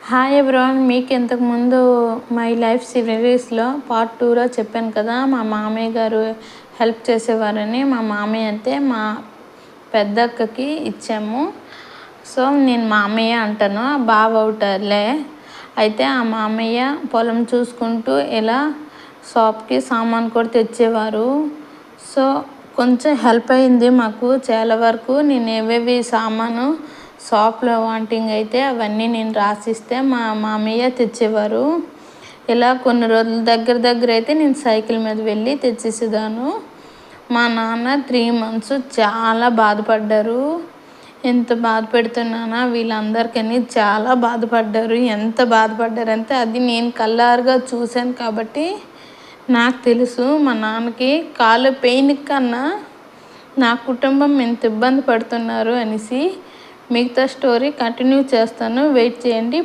Hi everyone, మీకు ఇంతకుముందు my life సిరీస్లో పార్ట్ 2లో చెప్పాను కదా, మా మామయ్య గారు హెల్ప్ చేసేవారని. మా మామయ్య అయితే మా పెద్దక్కకి ఇచ్చాము. సో నేను మామయ్య అంటాను, బావ అవుతారులే. అయితే ఆ మామయ్య పొలం చూసుకుంటూ ఇలా షాప్కి సామాన్ కూడా తెచ్చేవారు. సో కొంచెం హెల్ప్ అయింది మాకు చాలా వరకు. నేను ఏవేవి సామాను షాప్లో వాంటింగ్ అయితే అవన్నీ నేను రాసిస్తే మా మామయ్య తెచ్చేవారు. ఇలా కొన్ని రోజుల దగ్గర అయితే నేను సైకిల్ మీద వెళ్ళి తెచ్చేసేదాను. మా నాన్న 3 months చాలా బాధపడ్డారు. ఎంత బాధ పెడుతున్నానా వీళ్ళందరికీ చాలా బాధపడ్డారు. ఎంత బాధపడ్డారంటే అది నేను కళ్ళారుగా చూశాను కాబట్టి నాకు తెలుసు. మా నాన్నకి కాలు పెయిన్ కన్నా నా కుటుంబం ఎంత ఇబ్బంది పడుతున్నారు అనేసి. మిగతా స్టోరీ కంటిన్యూ చేస్తాను, వెయిట్ చేయండి.